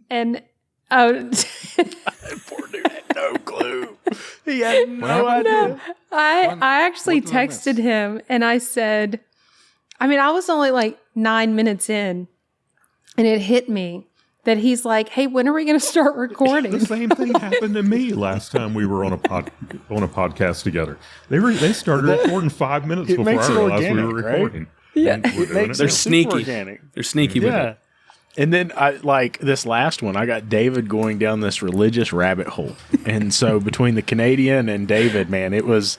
And poor dude had no clue. He had no idea. I actually texted him and I said, I mean, I was only like 9 minutes in and it hit me that he's like, hey, when are we going to start recording? The same thing happened to me last time we were on a podcast together. They started recording 5 minutes before I realized we were recording. Yeah. They're sneaky. Organic. They're sneaky with it. And then this last one, I got David going down this religious rabbit hole. And so between the Canadian and David, man, it was,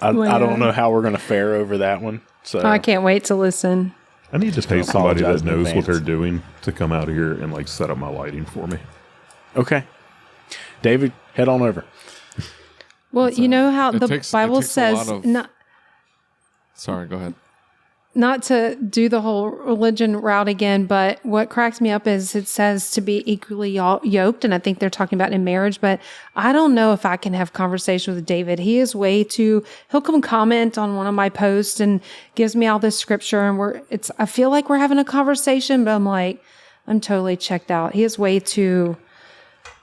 I don't know how we're going to fare over that one. So I can't wait to listen. I need to pay somebody that knows what they're doing to come out here and like set up my lighting for me. Okay. David, head on over. Well, you know how the Bible says, Sorry, go ahead. Not to do the whole religion route again, but what cracks me up is it says to be equally yoked, and I think they're talking about in marriage, but I don't know if I can have conversation with David. He is he'll come comment on one of my posts and gives me all this scripture, and I feel like we're having a conversation, but I'm like, I'm totally checked out. He is way too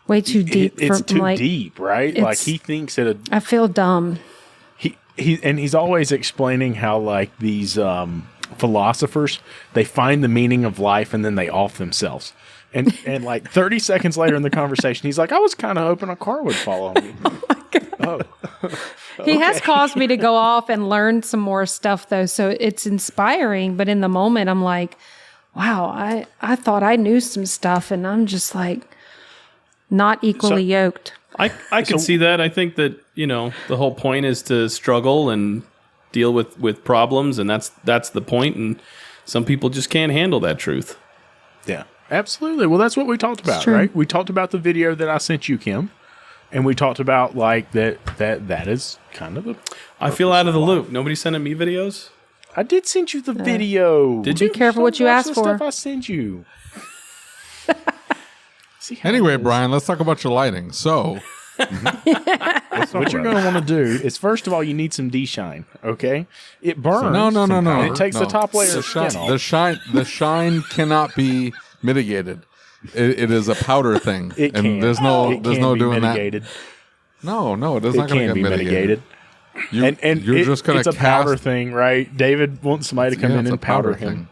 deep. It's too deep, right? Like he thinks that I feel dumb. He's always explaining how like these philosophers, they find the meaning of life and then they off themselves. And like 30 seconds later in the conversation, he's like, I was kind of hoping a car would fall on me. Oh, He has caused me to go off and learn some more stuff though. So it's inspiring. But in the moment, I'm like, wow, I thought I knew some stuff and I'm just like not equally yoked. I can see that. I think that, the whole point is to struggle and deal with problems, and that's the point, and some people just can't handle that truth. Yeah, absolutely. Well, that's what we talked about, right? We talked about the video that I sent you, Kim, and we talked about like that is kind of I feel out of the loop. Nobody sending me videos? I did send you the video. Did you? Be careful what you asked for. Stuff I sent you. Anyway, Brian, let's talk about your lighting. So, what you're going to want to do is, first of all, you need some D-shine, okay? It burns. No. It takes the top layer of skin off. The shine cannot be mitigated. It is a powder thing. There's no doing mitigated. that. No, it is not going to get mitigated. You're just going to It's a powder thing, right? David wants somebody to come in and powder him.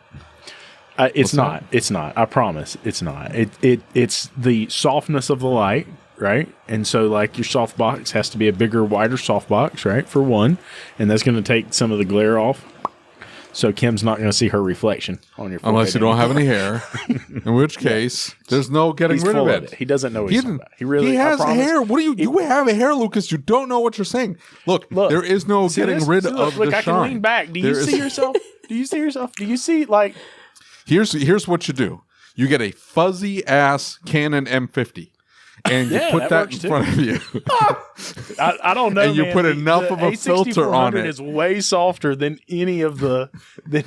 It's not. It's not. I promise. It's not. It's the softness of the light, right? And so, like, your softbox has to be a bigger, wider softbox, right? For one, and that's going to take some of the glare off. So Kim's not going to see her reflection on your forehead unless you don't have any hair. In which case, there's no getting rid of it. He doesn't know what he's talking about. He has hair. What do you have a hair, Lucas? You don't know what you're saying. Look, there is no getting rid of the shine. I can lean back. Do you see yourself? Do you see yourself? Do you see like? Here's what you do. You get a fuzzy ass Canon M50, and you put that in front of you. I don't know. And you put enough of a filter on it. Is way softer than any of the the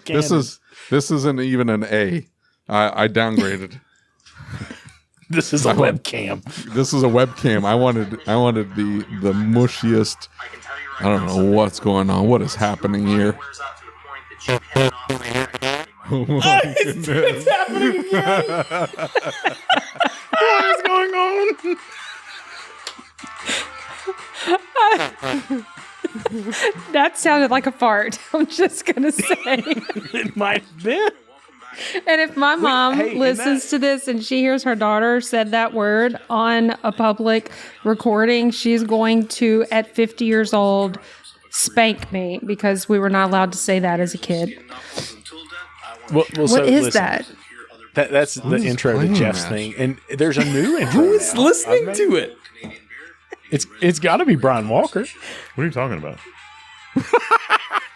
Canons. This isn't even an A. I downgraded. This is a webcam. This is a webcam. I wanted the mushiest. I don't know what's going on. What is happening here? It's happening again. What is going on? That sounded like a fart. I'm just going to say. It might have been. And if my mom listens to this and she hears her daughter said that word on a public recording, she's going to, at 50 years old, spank me because we were not allowed to say that as a kid. What is that? That's the intro to Jeff's thing. And there's a new intro. Who is listening to it? It's got to be Brian Walker. What are you talking about?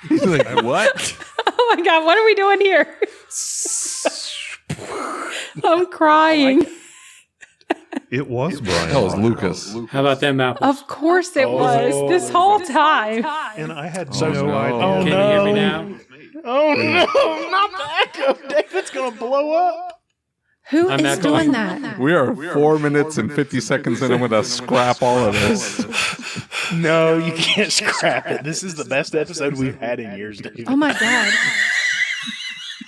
He's like, what? Oh my God, what are we doing here? I'm crying. It was Brian. That was Lucas. How about them apples? Of course it was. This whole time. And I had no idea. Can you hear me now? Oh no, not the echo. David's going to blow up. Who is doing that? We are 4 minutes and 50 seconds in. I'm going to scrap all of this. No, you can't scrap it. This is the best episode we've had in years, David. Oh my God.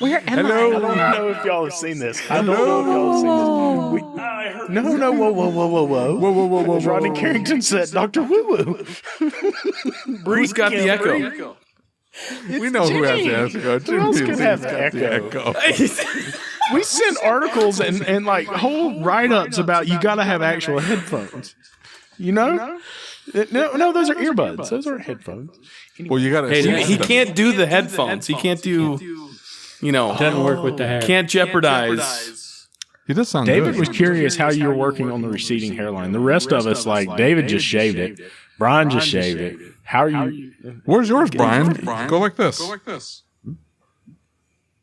Where am I I? don't know if y'all have seen this. I don't know if y'all have seen this. No, whoa. As Rodney Carrington said, Dr. Woo Woo. Who's got the echo? We know who has the echo. Who else could have the echo? We sent articles and like whole write-ups about you got to have actual headphones. You know? No, those are earbuds. Those aren't headphones. Well, you got to. Hey, he can't do the headphones. He can't do, doesn't work with the hair. Can't jeopardize. He does sound David good. was curious how you were working on the receding hairline. The rest of us, like David just shaved it. Brian just shaved it. How are you? Where's yours, Brian? Go like this.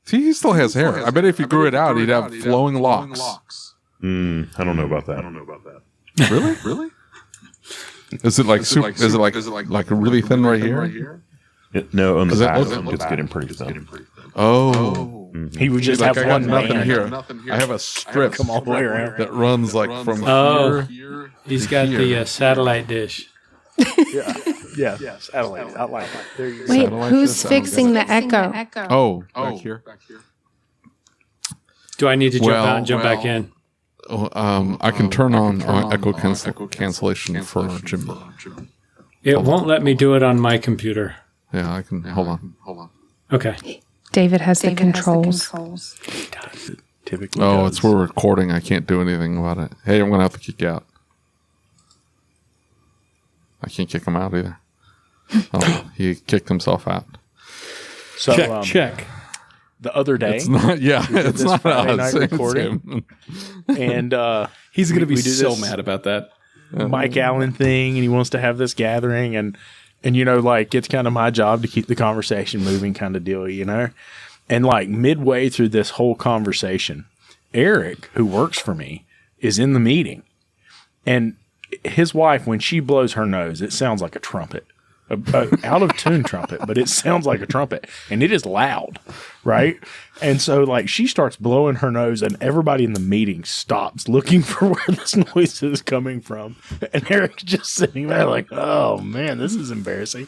See, he still has hair. I bet if he grew it out, he'd have flowing locks. I don't know about that. Really? Is it like super? Is it like really thin right here? No, on the back, look- it's getting pretty thin. Oh, He would just like have I got one nothing band. here. I have a strip Come all the way around. that runs like from Oh, he's got the satellite dish. Yeah, satellite. I like it. There you go. Wait, Satellite who's system. fixing the echo? Oh, back here. Do I need to jump out and jump back in? I can turn on echo cancellation for Jimmy. It won't let me do it on my computer. Yeah, I can. Hold on. Okay. David has the controls. Typically Oh, does. it's we're recording. I can't do anything about it. Hey, I'm gonna have to kick you out. I can't kick him out either. Oh, he kicked himself out. So, Check. the other day, It's not. Yeah, did it's this not Friday us. night It's recording. him. and He's going to be we do so this mad about that. Mike Allen thing, and he wants to have this gathering, and like it's kind of my job to keep the conversation moving, kind of deal, And like midway through this whole conversation, Eric, who works for me, is in the meeting, and his wife, when she blows her nose, it sounds like a trumpet, a out of tune trumpet, but it sounds like a trumpet, and it is loud, right? And so like she starts blowing her nose, and everybody in the meeting stops looking for where this noise is coming from, and Eric's just sitting there like, oh man, this is embarrassing.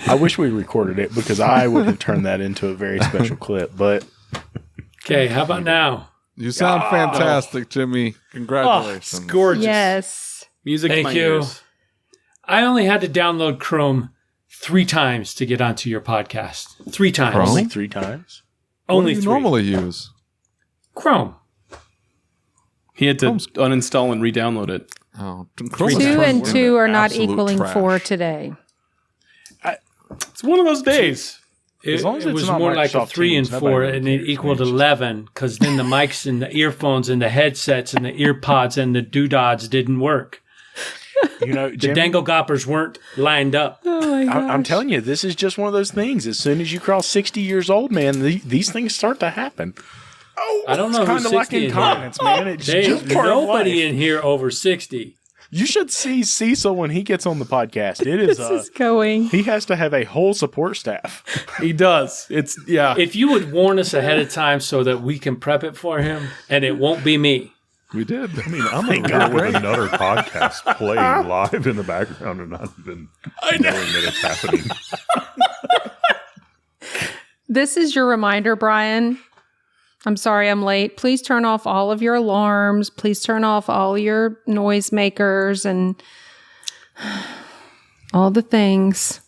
I wish we recorded it because I would have turned that into a very special clip, but Okay, how about now? You sound fantastic, Jimmy. Congratulations. It's gorgeous. Yes. Music to Thank my you. ears. I only had to download Chrome 3 times to get onto your podcast. 3 times. Chrome? only 3 times. What Only do you 3. normally use? Chrome. He had to uninstall and re-download it. Oh, 2 and 2 are not equaling 4 today. It's one of those days. It, long as it it's was not more like a Microsoft 3 and Teams, 4, nobody and it cares. equaled 11 because then the mics and the earphones and the headsets and the ear pods and the doodads didn't work. The Jimmy, dangle goppers weren't lined up. I'm telling you, this is just one of those things. As soon as you cross 60 years old, man, these things start to happen. Oh, I don't know it's who's kind of like 60 in here. incontinence, man. It's There's just part of nobody life. in here over 60. You should see Cecil when he gets on the podcast. It is, This is going. he has to have a whole support staff. He does. It's, yeah. If you would warn us ahead of time so that we can prep it for him, and it won't be me. We did. I mean, I'm in here with another podcast playing live in the background and not even knowing that it's happening. This is your reminder, Brian. I'm sorry I'm late. Please turn off all of your alarms. Please turn off all your noisemakers and all the things.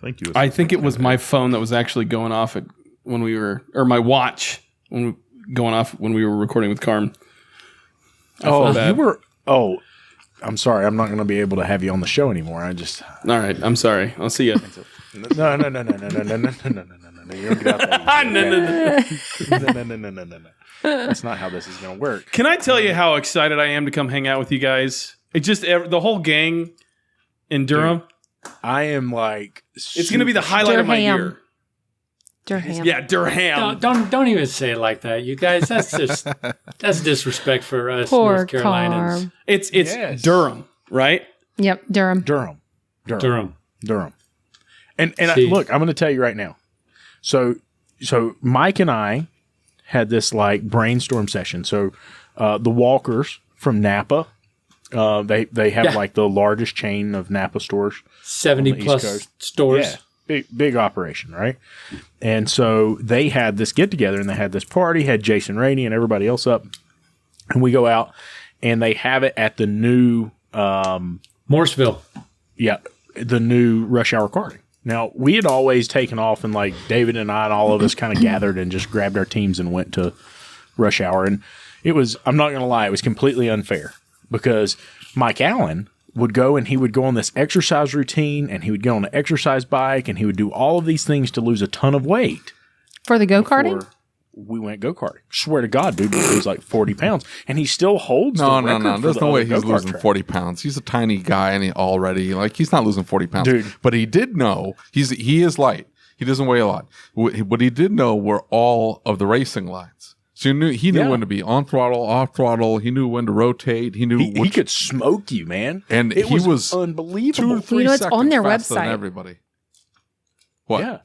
Thank you. I think it was my phone that was actually going off when we were, or my watch going off when we were recording with Carm. I feel bad. You were. Oh, I'm sorry. I'm not going to be able to have you on the show anymore. I just. All right. I'm sorry. I'll see you. No. You don't get out there. No. That's not how this is going to work. Can I tell you how excited I am to come hang out with you guys? It just the whole gang in Durham. I am like. It's going to be the highlight of my Durham. year. Durham. Yeah, Durham. Don't even say it like that, you guys. That's disrespect for us Poor North Carolinians. Carm. It's Yes. Durham, right? Yep, Durham. Durham. And See. look, I'm going to tell you right now. So Mike and I had this like brainstorm session. So the Walkers from Napa, they have like the largest chain of Napa stores. 70 on the East plus Coast. stores. big operation, right? And so they had this get together and they had this party, had Jason Rainey and everybody else up. And we go out and they have it at the new Morrisville. Yeah, the new Rush Hour karting. Now, we had always taken off and like David and I and all of us kind of gathered and just grabbed our teams and went to Rush Hour. And it was, I'm not going to lie, it was completely unfair because Mike Allen would go and he would go on this exercise routine and he would get on an exercise bike and he would do all of these things to lose a ton of weight. For the go-karting? We went go-karting. Swear to God, dude, he was like 40 pounds. And he still holds the record No. for There's the no way other he's go-kart losing track. 40 pounds. He's a tiny guy and he's not losing 40 pounds. Dude. But he did know, he is light. He doesn't weigh a lot. What he did know were all of the racing lines. So he knew when to be on throttle, off throttle. He knew when to rotate. He knew He could smoke you, man. And it he was unbelievable. 2 or 3 it's seconds on their faster than website. everybody. What? Yeah.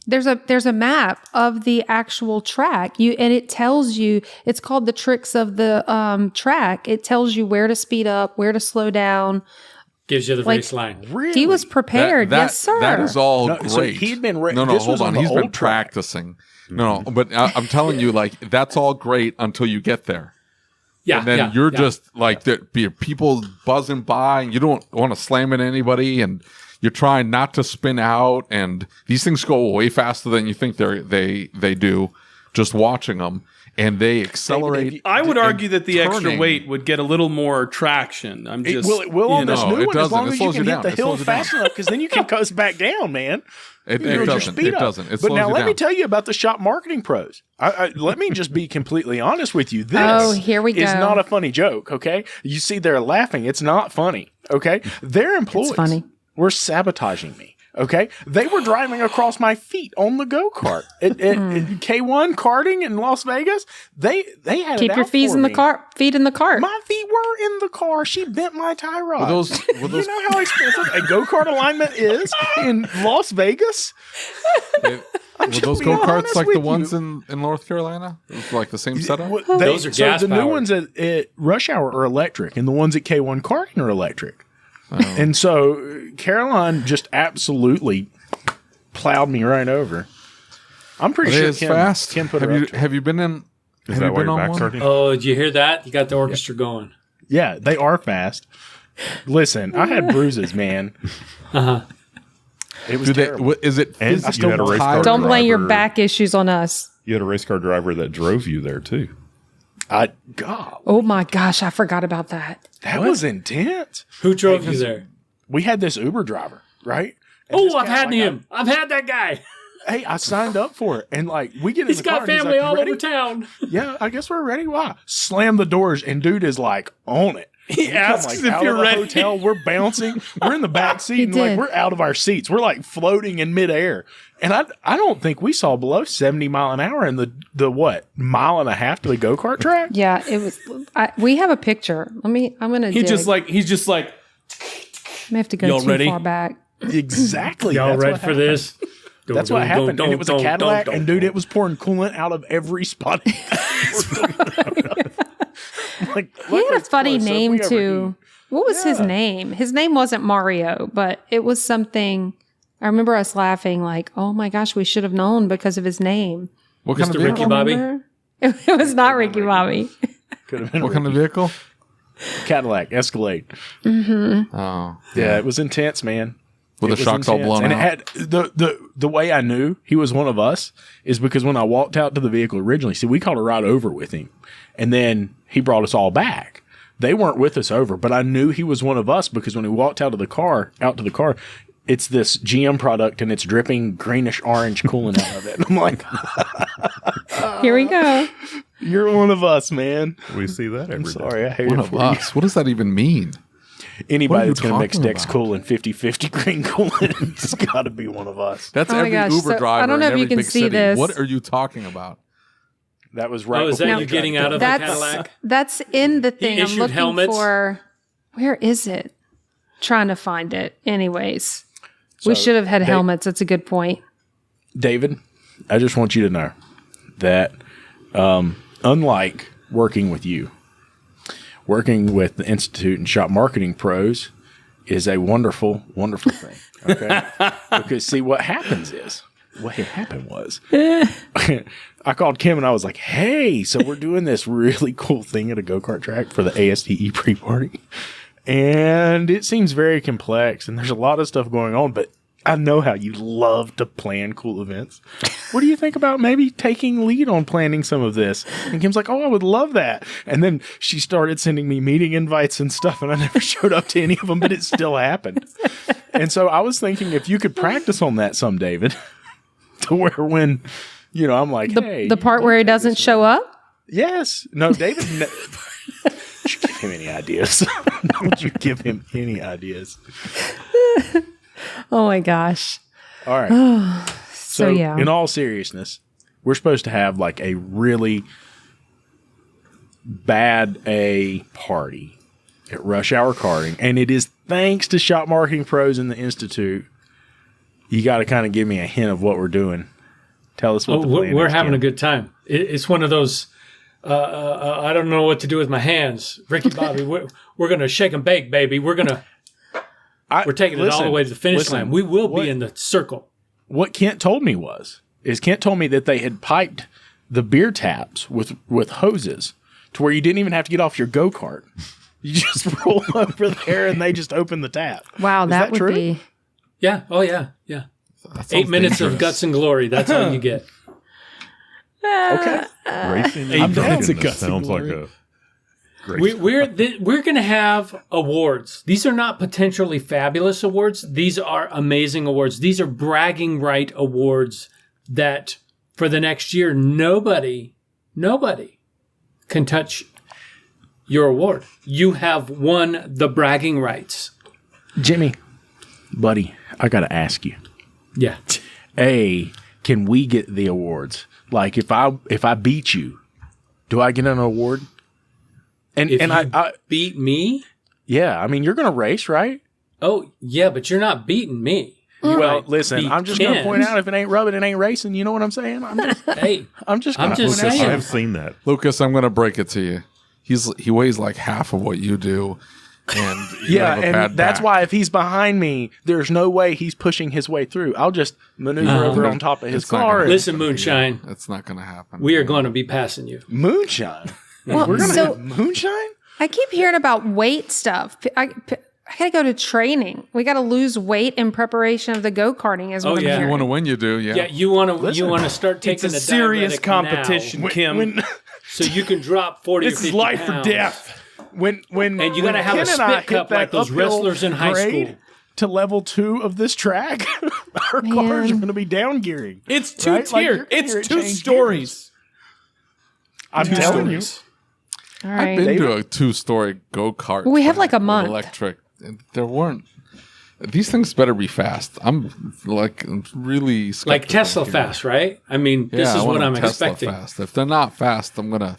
There's a map of the actual track. And it tells you, it's called the tricks of the track. It tells you where to speed up, where to slow down. Gives you the Like, race line. Really? He was prepared. Yes, sir. That is all No, great. so he'd been no, this hold was on. the He's been old track. practicing. No, but I'm telling you, like, that's all great until you get there. Yeah. And then you're just like, there be people buzzing by and you don't want to slam into anybody and you're trying not to spin out. And these things go way faster than you think they do just watching them. And they accelerate. I would argue that the extra turning. weight would get a little more traction. I'm just It will on this know, new it one as doesn't. long It as you slows can you hit down. the It hill slows you down. fast enough because then you can coast back down, man. It Build your doesn't. speed It up. doesn't. It But slows now you let down. me tell you about the shop marketing pros. Let me just be completely honest with you. This Oh, here we is go. not a funny joke, okay? You see, they're laughing. It's not funny, okay? Their employees funny. were sabotaging me. Okay, they were driving across my feet on the go-kart at K1 karting in Las Vegas. They had Keep it your out feet for in the me. cart. Feet in the cart. My feet were in the car. She bent my tie rod. Were those You know how expensive a go-kart alignment is in Las Vegas? were those being go-karts honest like the with ones you. in North Carolina? It was like the same setup? Those are gas So the new powered. ones at Rush Hour are electric, and the ones at K1 karting are electric. And so Caroline just absolutely plowed me right over. I'm pretty Are they sure as Kim, fast? Kim put her up to it. Have you been in? Is have that you why been you're on back one? karting? Oh, did you hear that? You got the orchestra going. Yeah, they are fast. Listen, I had bruises, man. It was terrible. Is it And physical you had a race car Don't blame your driver. back issues on us. You had a race car driver that drove you there too. God, Oh my gosh, I forgot about that. that was intense. Who drove you there? We had this Uber driver, right? And this Oh, I've guy, had like, him. I've had that guy. Hey, I signed up for it, and like we get in He's the car, got and he's family like, "You all ready?" over town. Yeah, I guess we're ready. Why? Slam the doors, and dude is like on it. He We come, asks if out you're of the ready. Hotel, we're bouncing. We're in the back seat, and like did. we're out of our seats. We're like floating in midair. And I don't think we saw below 70 mile an hour in the what mile and a half to the go kart track. Yeah, it was. We have a picture. I'm gonna. he's dig. just like I may have to go Y'all too ready? far back. Exactly. Y'all That's ready what for happened. this? That's what happened. And it was a Cadillac, and dude, it was pouring coolant out of every spot. Like, He had a funny close, so if name we ever too. do- What was his name? His name wasn't Mario, but it was something. I remember us laughing, like, "Oh my gosh, we should have known because of his name." What kind of Mr. Ricky vehicle? Bobby? Remember? It was not Ricky Bobby. Could have been What kind of vehicle? Cadillac Escalade. Oh, Yeah, it was intense, man. with It the was shocks all intense. blown and out. it had the way I knew he was one of us is because when I walked out to the vehicle originally, see, we called a ride over with him, and then he brought us all back. They weren't with us over, but I knew he was one of us because when he walked out to the car, it's this GM product and it's dripping greenish orange coolant out of it. And I'm like, Here we go. you're one of us, man. We see that every I'm day. sorry, I hate One it of for you. us. What does that even mean? What are Anybody you that's going to mix talking Dex about? Cool and 50-50 green coolant, it's got to be one of us. That's Oh my every gosh, Uber so driver I don't know in if you every can big see city. this. What are you talking about? That was right. Oh, is before that we you tried getting to out go. of the That's Cadillac? that's in the thing. I'm issued looking helmets? for. Where is it? Trying to find it. Anyways, we So, should have had helmets. That's a good point. David, I just want you to know that unlike working with you, working with the Institute and Shop Marketing Pros is a wonderful, wonderful thing. Okay. Because see, what happened was I called Kim and I was like, hey, so we're doing this really cool thing at a go-kart track for the ASTE pre-party. And it seems very complex and there's a lot of stuff going on, but I know how you love to plan cool events. What do you think about maybe taking lead on planning some of this? And Kim's like, oh, I would love that. And then she started sending me meeting invites and stuff, and I never showed up to any of them, but it still happened. And so I was thinking if you could practice on that some, David, to where when, I'm like, hey. The part where he doesn't show up? Yes. No, David. Don't you give him any ideas. Don't you give him any ideas. Oh my gosh. All right. So yeah. In all seriousness, we're supposed to have like a really bad A party at Rush Hour Karting. And it is thanks to Shop Marketing Pros and the Institute. You got to kind of give me a hint of what we're doing. Tell us what the plan is. We're having a good time. It's one of those, I don't know what to do with my hands. Ricky Bobby, we're going to shake and bake, baby. We're taking it all the way to the finish line. We will be in the circle. What Kent told me Kent told me that they had piped the beer taps with hoses to where you didn't even have to get off your go-kart. You just roll over there and they just open the tap. Wow, that would true? be... Yeah. Oh, yeah. 8 minutes of guts and glory. That's all you get. Okay. Racing I'm down to that guts sounds and like glory. a great We're going to have awards. These are not potentially fabulous awards. These are amazing awards. These are bragging right awards that for the next year, nobody can touch your award. You have won the bragging rights. Jimmy, buddy, I got to ask you. Yeah. Can we get the awards? Like if I beat you, do I get an award? If you beat me? Yeah, I mean, you're going to race, right? Oh, yeah, but you're not beating me. Well, listen, I'm just going to point out if it ain't rubbing, it ain't racing. You know what I'm saying? I'm just saying. I've seen that. Lucas, I'm going to break it to you. He weighs like half of what you do. And yeah, and that's why if he's behind me, there's no way he's pushing his way through. I'll just maneuver over on top of his car. Listen, Moonshine. It's not going to happen. We are going to be passing you. Moonshine? Well, we're going to have moonshine? I keep hearing about weight stuff. I got to go to training. We got to lose weight in preparation of the go-karting. Oh, yeah. If you want to win, you do, yeah. Yeah, you want to start taking it's a serious competition, Kim. So you can drop 40 or 50 This is life pounds. or death. And you got to have a spit cup like those wrestlers in high school. To level 2 of this track, our cars are going to be down gearing. It's two-tier. It's two stories. I'm telling you. All right. I've been to a 2-story go-kart. We have like a month. Electric. And there weren't. These things better be fast. I'm really skeptical like Tesla here. fast, right? I mean, this is what I'm Tesla expecting. Fast. If they're not fast, I'm gonna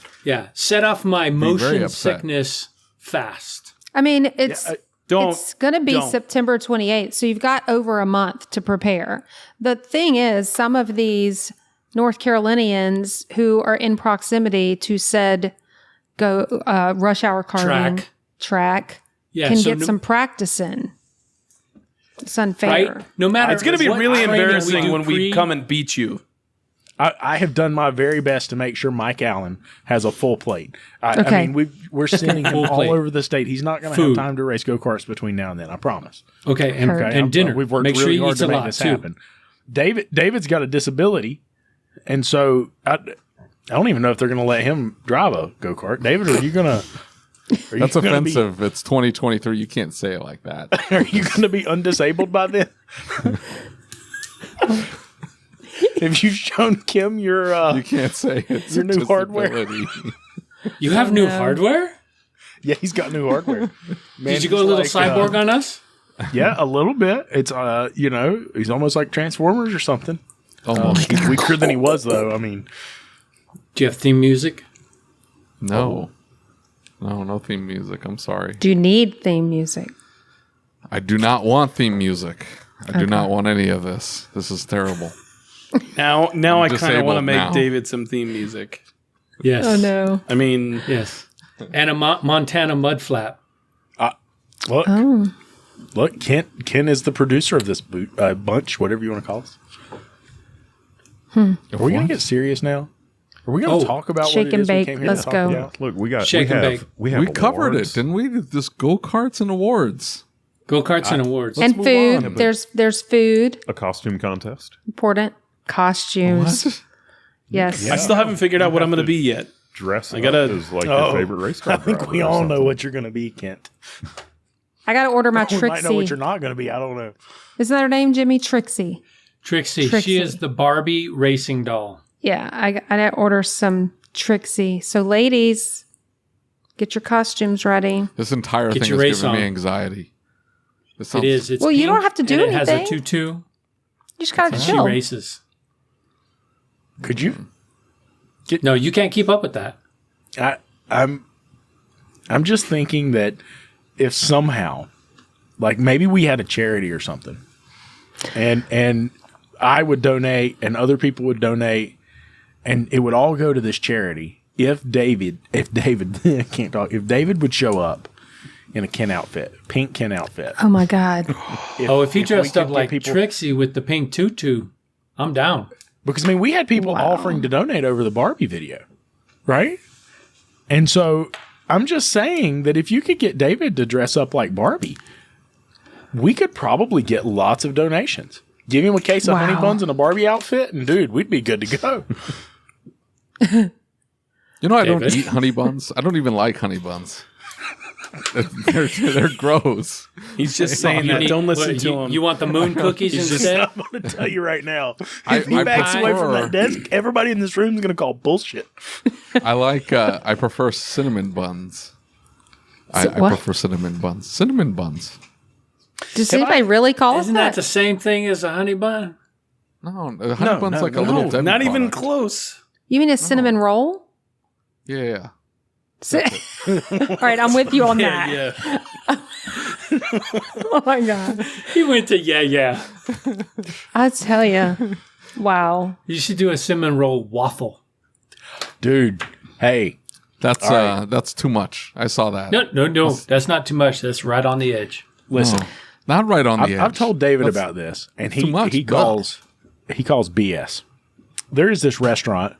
set off my motion upset. sickness fast. I mean, it's going to be don't. September 28th, so you've got over a month to prepare. The thing is, some of these North Carolinians who are in proximity to said rush hour karting track can get some practice in. It's unfair. Right? No matter. It's going to be really embarrassing when we we come and beat you. I have done my very best to make sure Mike Allen has a full plate. Okay. I mean, we're sending him Full all plate. over the state. He's not going to have time to race go-karts between now and then. I promise. Okay, and dinner. We've worked Make sure really he hard eats to a make lot this too. happen. David's got a disability, and so I don't even know if they're going to let him drive a go-kart. David, are you going to? That's offensive. It's 2023. You can't say it like that. Are you going to be undisabled by then? Have you shown Kim your You can't say it's your new hardware? disability. You have new hardware? Yeah, he's got new hardware. Man, Did you go a little cyborg on us? Yeah, a little bit. It's he's almost like Transformers or something. Almost. He's weaker than he was though. I mean, Do you have theme music? No. No theme music. I'm sorry. Do you need theme music? I do not want theme music. I do not want any of this. This is terrible. Now I kind of disabled want to make now. David some theme music. Yes. Oh no. I mean, Yes. And a Montana mud flap. look, Oh. Look, Ken is the producer of this bunch, whatever you want to call us. Are we going to get serious now? Are we going to talk about Shake what it and is we bake. came here Let's to talk go. about? Look, we have covered it, awards. didn't we? This go-karts and awards. Go-karts and awards. And move food. on. There's food. A costume contest. Important. Costumes. What? Yes. I still haven't figured out what I'm going to be yet. Dress up gotta- as like your favorite race car I think driver we or all know something. what you're going to be, Kent. I got to order my We might know what Trixie. you're not going to be. I don't know. Isn't that her name, Jimmy? Trixie. Trixie. Trixie. She is the Barbie racing doll. Yeah, I got to order some Trixie. So, ladies, get your costumes ready. This entire Get thing your is race giving me on. anxiety. It is. It's Well, you pink, don't have to do and it has a anything. tutu. You just got to She chill. races. Could you? No, you can't keep up with that. I'm just thinking that if somehow, like maybe we had a charity or something, and I would donate and other people would donate, and it would all go to this charity. If David I can't talk. If David would show up in a Ken outfit, pink Ken outfit. Oh, my God. If he we dressed could up get like people- Trixie with the pink tutu, I'm down. Because, I mean, we had people offering to donate over the Barbie video, right? And so I'm just saying that if you could get David to dress up like Barbie, we could probably get lots of donations. Give him a case of honey buns and a Barbie outfit, and dude, we'd be good to go. You know, I don't David. eat honey buns. I don't even like honey buns. they're gross. He's just saying that. Don't listen to him. You want the moon cookies instead? I'm going to tell you right now. I- If he I backs away from prefer- that desk, everybody in this room is going to call bullshit. I prefer cinnamon buns. I what? prefer cinnamon buns. Cinnamon buns. Does anybody really call us Isn't that that? the same thing as a honey bun? No, the honey bun's like a no, little Debbie Not even product. close. You mean a cinnamon roll? Yeah. All right, I'm with you on that. Yeah. Oh, my God. He went to yeah. I tell you. Wow. You should do a cinnamon roll waffle. Dude, hey, That's too much. I saw that. No. That's not too much. That's right on the edge. listen. Not right on the edge. I've told David about this, and too much. he calls BS. There is this restaurant,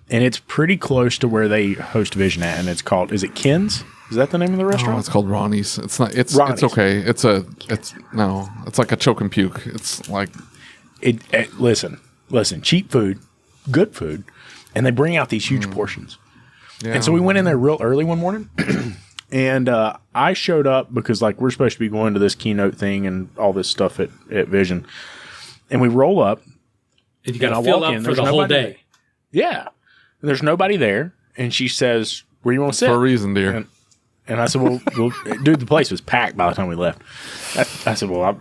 and it's pretty close to where they host Vision at, and it's called. Is it Ken's? Is that the name of the Oh, restaurant? it's called Ronnie's. It's not. It's Ronnie's. okay. It's like a choke and puke. It's like Listen. Cheap food, good food, and they bring out these huge portions. yeah. And so we went in there real early one morning, and I showed up because like we're supposed to be going to this keynote thing and all this stuff at Vision, and we roll up. And you got And I to fill walk up in, for there's the whole nobody day. there. Yeah, and there's nobody there, and she says, "Where do you want to sit?" for a reason, dear. And I said, well, dude, the place was packed by the time we left. I said, well,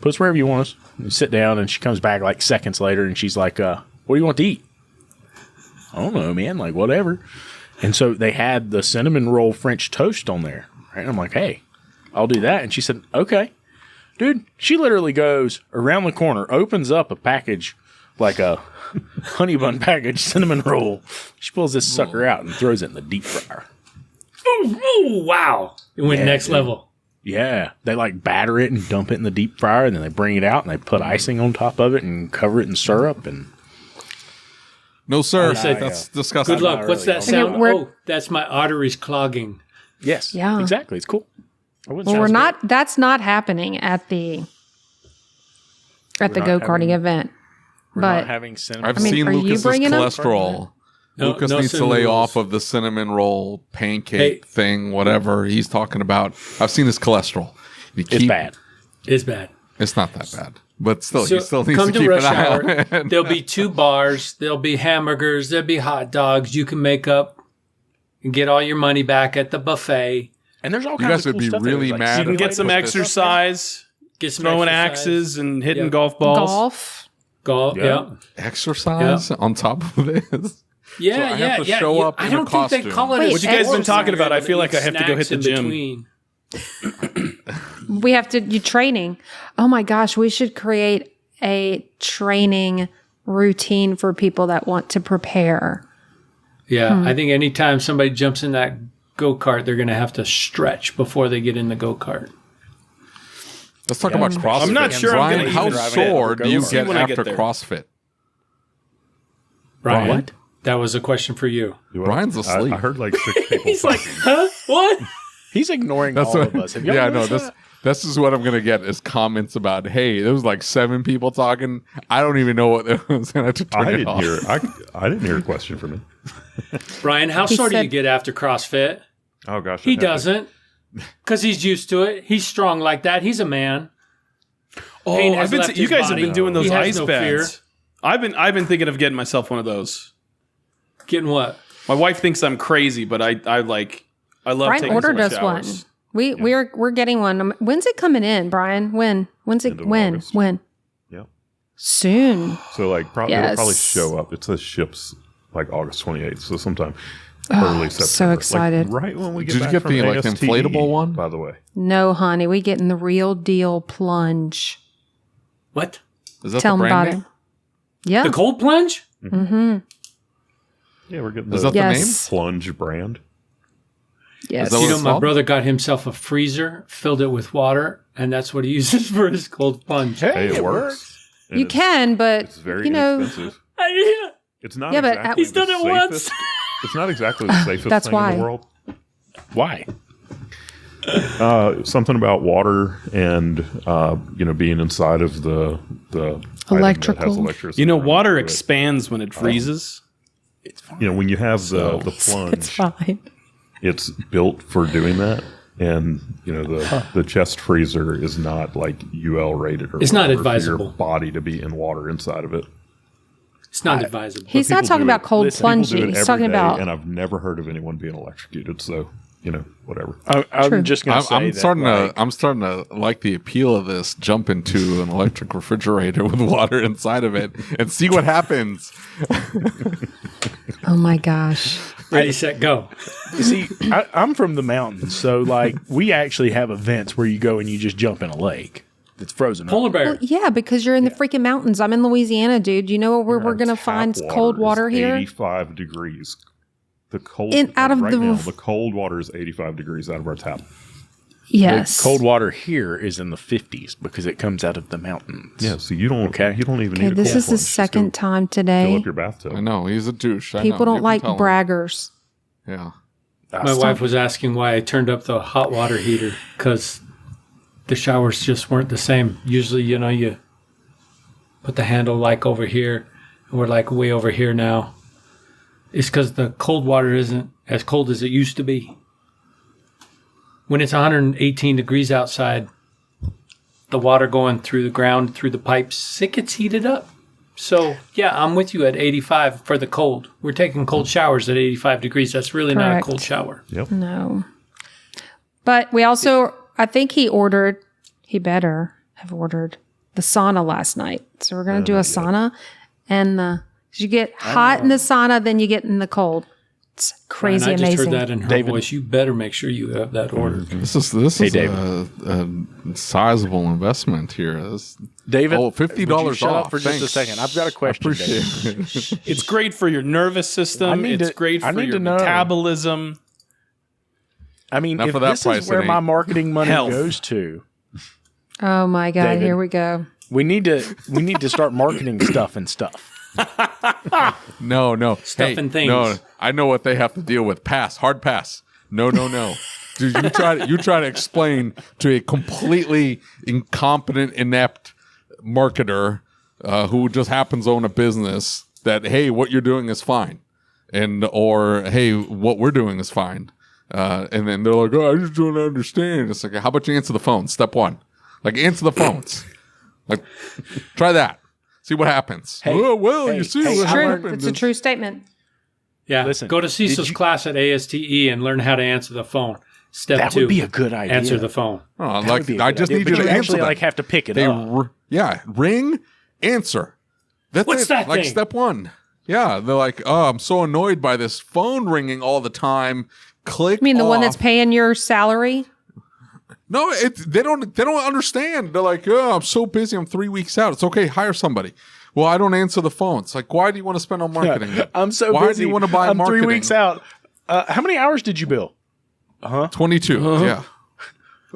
put us wherever you want us. And sit down, and she comes back like seconds later, and she's like, what do you want to eat? I don't know, man, like whatever. And so they had the cinnamon roll French toast on there. Right? And I'm like, hey, I'll do that. And she said, okay. Dude, she literally goes around the corner, opens up a package, like a honey bun package, cinnamon roll. She pulls this sucker out and throws it in the deep fryer. Oh, wow. It went next dude. level. Yeah, they like batter it and dump it in the deep fryer, and then they bring it out and they put icing on top of it and cover it in syrup. And No, sir. said- That's disgusting. Good luck. not What's really that all sound? we're- Oh, that's my arteries clogging. yes, Yeah. exactly, it's cool. I wouldn't Well, sound we're good. not. That's not happening at the not go karting having- event. We're but not having cinnamon. I've I mean, seen are you Lucas's bringing 'em? cholesterol. No- Lucas no needs to cinnamon lay rolls. off of the cinnamon roll pancake Hey. thing, whatever he's talking about. I've seen his cholesterol. You It's keep- bad. It's bad. It's not that bad, but still, So he still needs come to to keep rush an eye hour. on it. There'll be 2 bars. There'll be hamburgers. There'll be hot dogs. You can make up and get all your money back at the buffet. And there's all You kinds guys of would cool be stuff there. really There's, mad You can if get some put this- exercise, Get some throwing exercise. axes and hitting Yeah. golf balls. Golf. Golf. Yeah. Yeah. exercise on top of this. Yeah, So I have yeah, to yeah. show up I in a don't think they costume. call it. Wait, a what you guys been talking sport about, I center, feel but like I have to go snacks hit the in gym. between. We have to do training. Oh my gosh, we should create a training routine for people that want to prepare. Yeah, I think anytime somebody jumps in that go-kart, they're going to have to stretch before they get in the go-kart. Let's talk about CrossFit. I'm not sure I'm Brian, gonna how even sore do you get when I get after there. CrossFit? Brian, What? that was a question for you. Brian's asleep. I heard like 6 people. He's like, huh? What? He's ignoring all of us. Have y'all Yeah, I know. noticed that? This is what I'm gonna get is comments about. Hey, there was like 7 people talking. I don't even know what it was, and I had to turn it off. I didn't hear a question from me. Brian, how sore do said- you get after CrossFit? Oh gosh, He doesn't. Because he's used to it. He's strong like that. He's a man. Pain has left you his guys have body. been doing those He has ice no baths. fear. I've been thinking of getting myself one of those. Getting what? My wife thinks I'm crazy, but I love Brian taking ordered so much us one. showers. We're getting one. When's it coming in, Brian? When's it? End of When? August. When? Yeah. Soon. So like it'll Yes. probably show up. It says ships like August 28th. So sometime early September. so excited. Like, right when we get Did you back get from the, like, ASTE, inflatable one? By the way. No, honey, we getting the real deal plunge. What? Is that Tell the them brand about name? it. Yeah. The cold plunge? Yeah, we're getting Is the that the name? Yes. plunge brand. Yes. Is that You what know, it's my called? brother got himself a freezer, filled it with water, and that's what he uses for his cold plunge. Hey, it works. And You can, but It's very you know, inexpensive. It's not Yeah, but exactly He's done the it once. safest- It's not exactly the safest That's thing why. in the world. Why? Something about water and being inside of the item that Electrical. has electricity. You know, running water through it. expands when it freezes. It's fine. You know, when you have the it's plunge, fine. it's built for doing that. And the chest freezer is not like UL rated or It's not whatever for advisable. your body to be in water inside of it. It's not advisable. He's not People talking do about it- cold People do plunging. it He's every talking day, about and I've never heard of anyone being electrocuted. So whatever. I'm True. just going to say I'm that, starting like, to. I'm starting to like the appeal of this. Jump into an electric refrigerator with water inside of it and see what happens. oh my gosh. Ready, set, go. See, I'm from the mountains, so like we actually have events where you go and you just jump in a lake that's frozen. Polar bear. Well, yeah, because you're in the freaking mountains. I'm in Louisiana, dude. You know where we're going to Tap find cold water is here? 85 degrees. The cold Out of right the now, ref- the cold water is 85 degrees out of our tap. Yes. The cold water here is in the 50s because it comes out of the mountains. Yeah, so you don't Okay. you don't even Okay, need a this cold is the plunge. Just second go time fill today. up your bathtub. I know he's a douche. I People know. You don't can like tell him. braggers. Yeah. My wife was asking why I turned up the hot water heater because the showers just weren't the same. Usually, you put the handle like over here, and we're like way over here now. It's because the cold water isn't as cold as it used to be. When it's 118 degrees outside, the water going through the ground, through the pipes, it gets heated up. So, yeah, I'm with you at 85 for the cold. We're taking cold showers at 85 degrees. That's really not a Correct. cold shower. No. But we also, I think he better have ordered the sauna last night. So we're going to do a sauna. And you get hot in the sauna, then you get in the cold. It's crazy And I just amazing. heard that in her David. voice. You better make sure you have that ordered. This is David. a sizable investment here. David, Oh, $50 would you shut off. up for just a Thanks. second. I've got a question, David. Appreciate it. It's great for your nervous system. I need It's to- great I for need your to know. metabolism. I mean, Not if for that this price, is where it my ain't. marketing money Health. goes to, Oh my God, David. here we go. we need to start marketing stuff and stuff. No. Stuff and things. No, I know what they have to deal with. Pass. Hard pass. No. Dude, you try to explain to a completely incompetent, inept marketer who just happens to own a business that, hey, what you're doing is fine. Or, hey, what we're doing is fine. And then they're like, oh, I just don't understand. It's like, how about you answer the phone? Step one. Like, answer the phones. Like, try that. See what happens. Hey, you see hey, what I True. happened. It's a true statement. Yeah. Listen, Go to Cecil's did you- class at ASTE and learn how to answer the phone. Step That 2. would be a good idea. Answer the phone. Oh, That like, would be a I good just idea, need but you to you answer actually them. like have to pick it They up. ring, answer. That's What's it. that Like thing? step one. Yeah, they're like, oh, I'm so annoyed by this phone ringing all the time. Click. You mean the one that's off. paying your salary? No, they don't understand. They're like, oh, I'm so busy. I'm 3 weeks out. It's okay. Hire somebody. Well, I don't answer the phone. It's like, why do you want to spend on marketing? I'm so why busy. do you want to buy I'm marketing? 3 weeks out. How many hours did you bill? 22.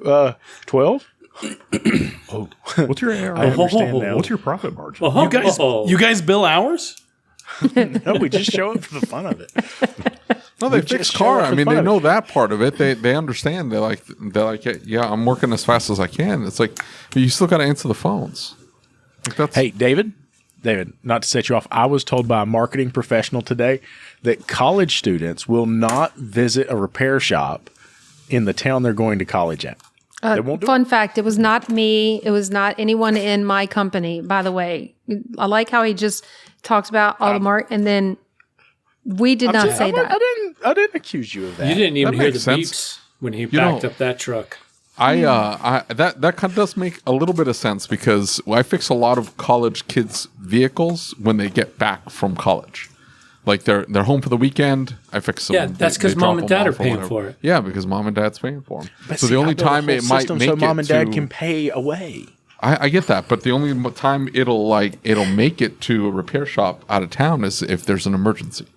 Yeah. 12? What's your I understand now. What's your profit margin? You guys bill hours? No, we just show up for the fun of it. No, they fix just car. show up I for mean, fun they of know that part of it. They understand. They're like, yeah, I'm working as fast as I can. It's like, but you still got to answer the phones. Like that's Hey, David, not to set you off, I was told by a marketing professional today that college students will not visit a repair shop in the town they're going to college at. They won't do Fun fact, it was not me. It was not anyone in my company, by the way. I like how he just talks about all the and then we did not say that. I didn't accuse you of that. You didn't even That hear the makes sense. beeps when he backed up that truck. That kind of does make a little bit of sense because I fix a lot of college kids' vehicles when they get back from college. Like they're home for the weekend. I fix them. Yeah, that's because mom and dad are paying for it. Yeah, because mom and dad's paying for them. But So see, the only I built a time whole it might system make so it mom and dad to- can pay away. I get that, but the only time it'll make it to a repair shop out of town is if there's an emergency,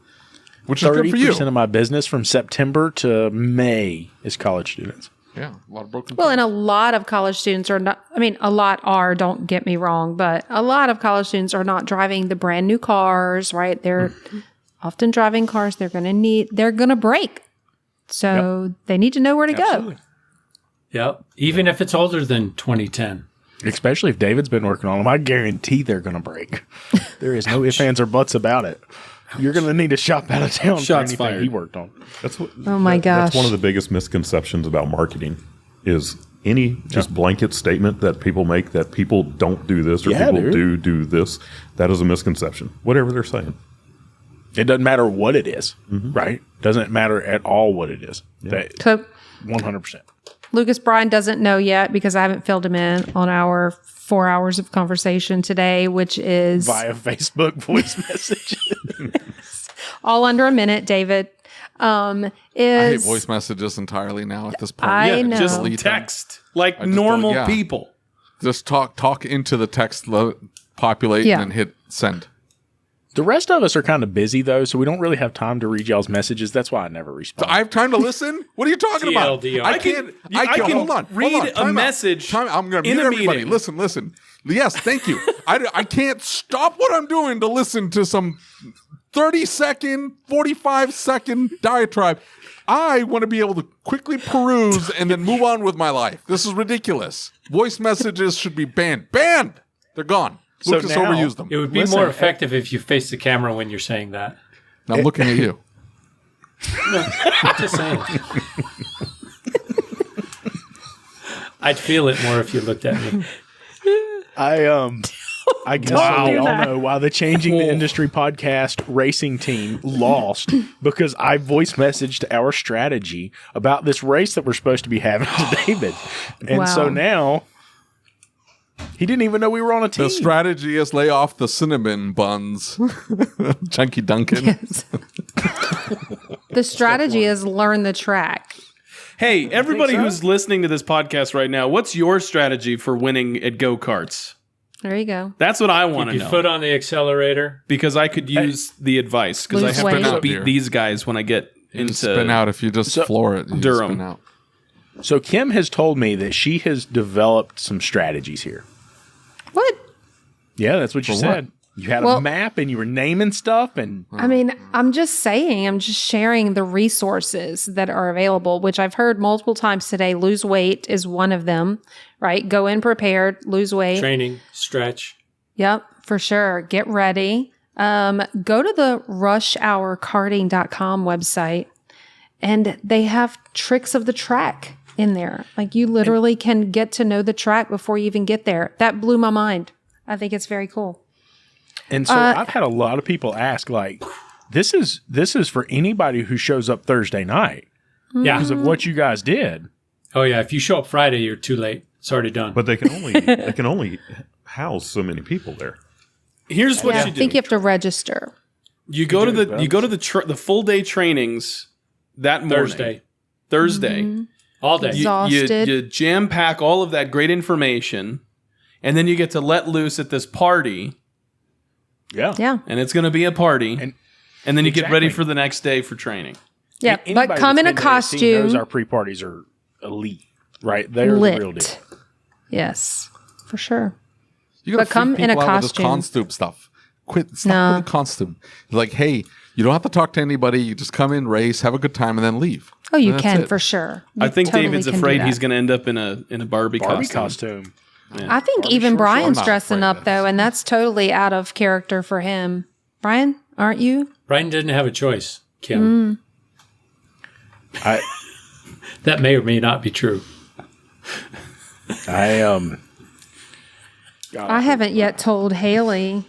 which is good for you. 30% of my business from September to May is college students. Yeah, a lot of broken. Well, and a lot of college students are not, I mean, a lot are, don't get me wrong, but a lot of college students are not driving the brand new cars, right? They're often driving cars they're going to break. So they need to know where to go. Yep. Even if it's older than 2010. Especially if David's been working on them, I guarantee they're going to break. There is no ifs, ands, or buts about it. You're going to need to shop out of town Shots for anything fired. he worked on. That's what. Oh my gosh. That's one of the biggest misconceptions about marketing is any just blanket statement that people make that people don't do this or people do this. That is a misconception. Whatever they're saying. It doesn't matter what it is, right? Doesn't matter at all what it is. That So 100%. Lucas Bryan doesn't know yet because I haven't filled him in on our 4 hours of conversation today, which is Via Facebook voice message. all under a minute, David. I hate Is voice messages entirely now at this point. I know. Just Delete them. text like just normal don't- yeah. people. Just talk into the text, populate, Yeah. and then hit send. The rest of us are kind of busy, though, so we don't really have time to read y'all's messages. That's why I never respond. I have time to listen. What are you talking about? TLDR. I can hold on. Read a Time out. message I'm going to in mute a everybody. meeting. Listen. Yes, thank you. I can't stop what I'm doing to listen to some 30-second, 45-second diatribe. I want to be able to quickly peruse and then move on with my life. This is ridiculous. Voice messages should be banned. Banned! They're gone. So Lucas now- overused them. It would be Listen, more effective if you face the camera when you're saying that. I'm looking at you. Just saying. I'd feel it more if you looked at me. I guess so we all know why the Changing the Industry podcast racing team lost because I voice messaged our strategy about this race that we're supposed to be having to David. And so Wow. now he didn't even know we were on a team. The strategy is lay off the cinnamon buns. Chunky Duncan. Yes. The strategy is learn the track. Hey, everybody who's listening to this podcast right now, what's your strategy for winning at go-karts? There you go. That's what I want to Keep your know. foot on the accelerator. Because I could use the advice. Because I Lose have weight. to Out beat here. these guys when I get You into just spin out if you just floor it. You Durham. Spin out. So Kim has told me that she has developed some strategies here. What? Yeah, that's what you For said. You had a Well- map and you were naming stuff and I mean, I'm just saying, I'm just sharing the resources that are available, which I've heard multiple times today. Lose weight is one of them, right? Go in prepared, lose weight. Training, stretch. Yep, for sure. Get ready. Go to the rushhourkarting.com website and they have tricks of the track in there. Like you literally can get to know the track before you even get there. That blew my mind. I think it's very cool. And so I've had a lot of people ask, like, this is for anybody who shows up Thursday night Yeah. because of what you guys did. Oh, yeah. If you show up Friday, you're too late. It's already done. But they can only house so many people there. Here's what Yeah, you I do. think you have to register. You go to the full day trainings that morning. Thursday. All day. Exhausted. You jam pack all of that great information, and then you get to let loose at this party, Yeah. Yeah. and it's going to be a party, and then you get ready Exactly. for the next day for training. Yeah. Anybody But come in a that's been to ASTE knows costume. our pre-parties are elite, right? They're the real deal. Lit. Yes, for sure. You gotta But come freak in a people out with this costume. costume stuff. Stop with the costume. Like, hey, you don't have to talk to anybody. You just come in, race, have a good time, and then leave. Oh, you And that's can it. for sure. I You think totally David's can do afraid that. he's going to end up in a Barbie Barbie costume. costume. I think Barbie even shorts. Brian's I'm not dressing afraid up of though, and that's totally out of character for him. Brian, aren't you? Brian didn't have a choice, Kim. I That may or may not be true. I haven't yet told Haley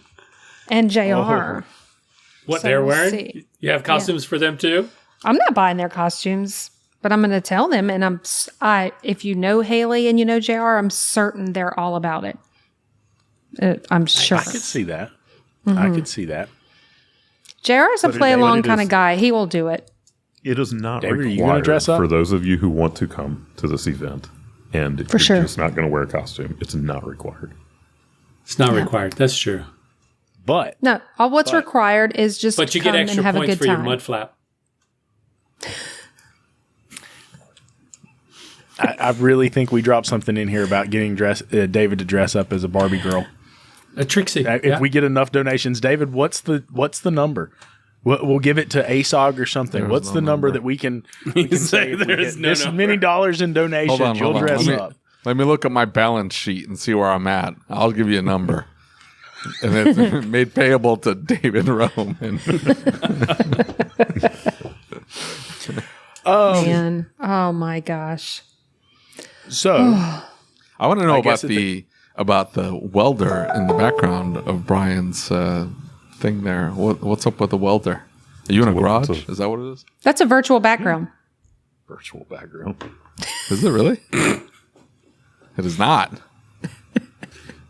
and JR. What So they're we'll wearing? see. You have costumes for them too? I'm not buying their costumes, but I'm going to tell them. And if you know Haley and you know JR, I'm certain they're all about it. I'm sure. I could see that. I could see that. JR is a But play along it kind is- of guy. He will do it. It is not David, are you required gonna dress up? for those of you who want to come to this event. And if For you're sure. just not going to wear a costume, it's not required. It's not required. That's true. But No, all what's required is just But you come get and extra have a points good for your time. mud flap. I really think we dropped something in here about getting David to dress up as a Barbie girl. A Trixie. If we get enough donations, David, what's the number? We'll give it to ASOG or something. There's what's no the number number. that we can say if we there's get no this number. many dollars in donations, Hold on, you'll hold on. dress Let me, up. let me look at my balance sheet and see where I'm at. I'll give you a number. And it's made payable to David Roman. Man, oh my gosh. So I want to know guess about the welder in the background of Brian's thing there. What's up with the welder? Are you in a garage? Is that what it is? That's a virtual background. Virtual background. Is it really? It is not.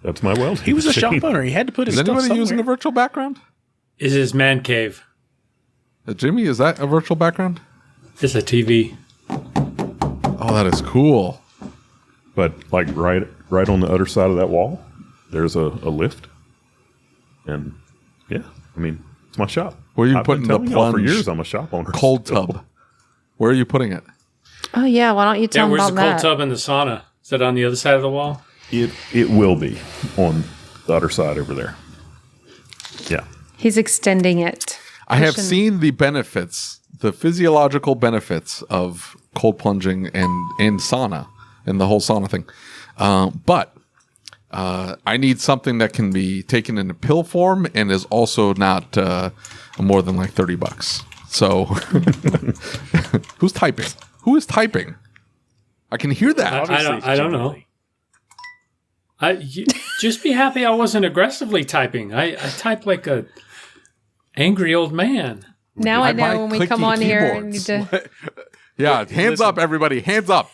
That's my welding. he was a shop machine. owner. He had to put his Is stuff anybody somewhere. using a virtual background? Is his man cave. Jimmy, is that a virtual background? It's a TV. Oh, that is cool. But like right on the other side of that wall, there's a lift. And yeah, I mean, it's my shop. Where are you I've been putting the telling y'all for plunge years I'm a shop owner. cold tub? Where are you putting it? Oh yeah, why don't you tell Yeah, them where's about the cold that? tub and the sauna? Is that on the other side of the wall? It will be on the other side over there. Yeah. He's extending it. I have Pushing- seen the benefits, the physiological benefits of cold plunging and sauna and the whole sauna thing. But I need something that can be taken in a pill form and is also not more than like $30. So who's typing? Who is typing? I can hear that. I don't know. Just be happy I wasn't aggressively typing. I type like a angry old man. Now I buy know when we come clicky on here and need keyboards. to. Yeah, hands up, everybody. Hands up.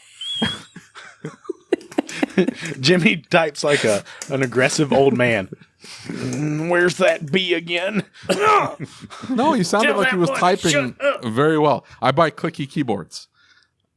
Jimmy types like an aggressive old man. Where's that B again? No, he sounded Tell like he that was boy, typing shut up. very well. I buy clicky keyboards.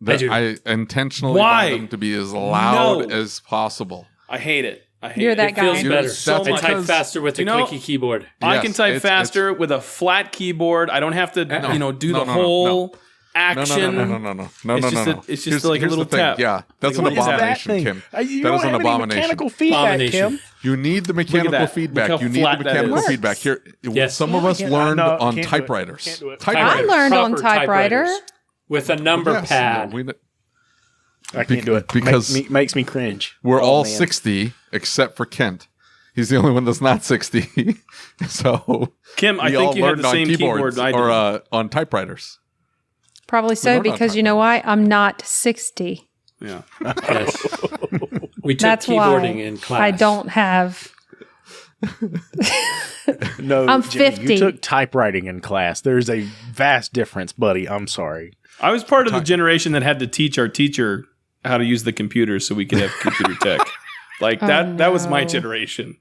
I do. I intentionally Why? want them to be as loud No. as possible. I hate it. I hate You're it. that It feels guy. better. So I much. type faster with the You know- clicky keyboard. I Yes, can type it's- faster with a flat keyboard. I don't have to, do No, the no, no, whole No, action. no. It's just it's just like a here's little the thing. tap. Yeah, that's an What is that abomination, thing? Kim. You That don't is an have any abomination. mechanical feedback, Abomination. Kim. You need the mechanical that. Look feedback. how You need the flat that mechanical is. feedback. Here, Yes. some of us learned No, on can't do it. typewriters. Can't do it. I Typewriters. learned on Proper typewriter. typewriters with a number Yes, pad. we- I can't do it because makes me cringe. We're Oh, all man. 60 except for Kent. He's the only one that's not 60. So Kim, I we think all you have learned the on same keyboards keyboard I or do. on typewriters. Probably so, learned on because you know why? I'm not 60. Yeah. Yes. We took That's keyboarding why in class. I don't have. No, I'm Jimmy, 50. You took typewriting in class. There's a vast difference, buddy. I'm sorry. I was part of the generation that had to teach our teacher how to use the computer so we could have computer tech. Like that was my no. generation.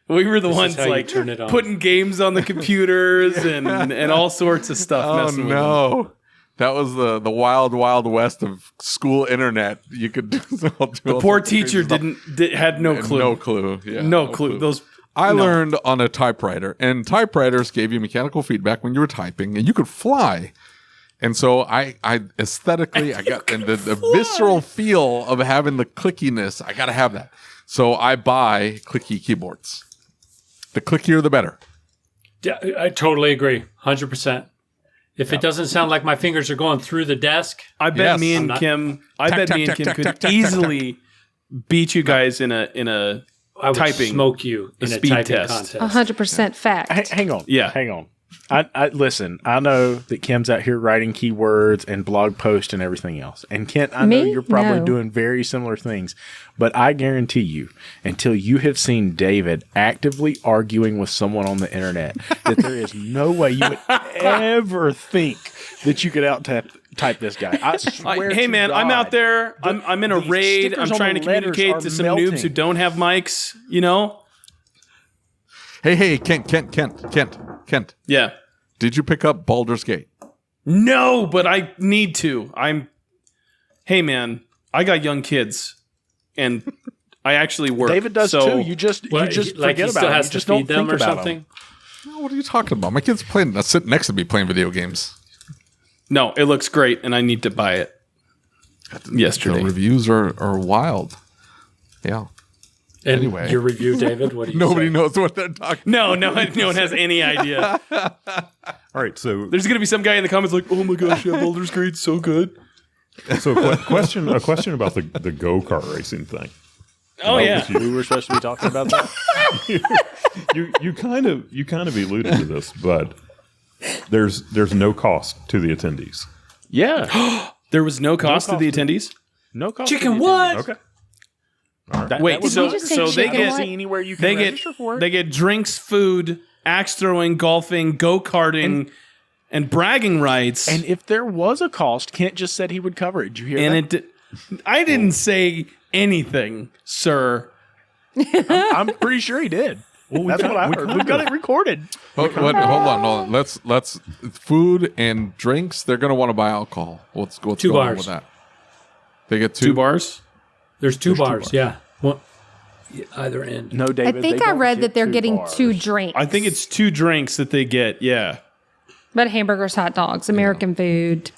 We were the This is ones how you like turn it on. putting games on the computers and all sorts of stuff. Oh messing with them. no. That was the wild, wild west of school internet. You could do The poor teacher had no clue. No clue. Yeah, No clue. Those I learned on a typewriter, and typewriters gave you mechanical feedback when you were typing, and you could fly. And so I aesthetically, I got and the visceral feel of having the clickiness. I got to have that. So I buy clicky keyboards. The clickier, the better. Yeah, I totally agree. 100%. If it doesn't sound like my fingers are going through the desk, I bet me and Kim could easily beat you guys in a I would typing smoke you in a speed typing test. contest. 100% fact. Hang on. Yeah. Hang on. I listen, I know that Kim's out here writing keywords and blog posts and everything else. And Kent, I know Me? you're probably No. doing very similar things. But I guarantee you, until you have seen David actively arguing with someone on the internet, that there is no way you would ever think that you could type this guy. I swear Hey to man, God. I'm out there. I'm in a the raid. stickers I'm on trying the to letters communicate are to some melting. noobs who don't have mics. You know? Hey, Kent. Yeah. Did you pick up Baldur's Gate? No, but I need to. Hey man, I got young kids, and I actually work. David does so too. You just Well, forget like he about still him. has You to just don't feed them think or about something. him. No, what are you talking about? My kid's sitting next to me playing video games. No, it looks great, and I need to buy it. Yesterday, The reviews are wild. Yeah. And Anyway. your review, David, what do you Nobody say? knows what they're talking no one has any idea. All right, so There's gonna be some guy in the comments like, "Oh my gosh, yeah, Baldur's Gate, so good." a question about the go-kart racing thing. Oh yeah, We were supposed to be talking about that. You kind of alluded to this, but there's no cost to the attendees. Yeah. there was no cost to the attendees. No cost. Chicken to the what? attendees. Okay. Wait, Did so you just say so they chicken get what? See anywhere you can they get register for it. they get drinks, food, axe throwing, golfing, go karting, and bragging rights. And if there was a cost, Kent just said he would cover it. Did you hear that? I didn't say anything, sir. I'm pretty sure he did. That's what I heard. We've got it recorded. about. Hold on. Let's food and drinks. They're going to want to buy alcohol. What's 2 going on bars. with that? They get 2 bars. There's two bars, yeah. One, either end. No, David. I think they I don't read get that they're 2 getting bars. 2 drinks. I think it's 2 drinks that they get. Yeah. But hamburgers, hot dogs, American food,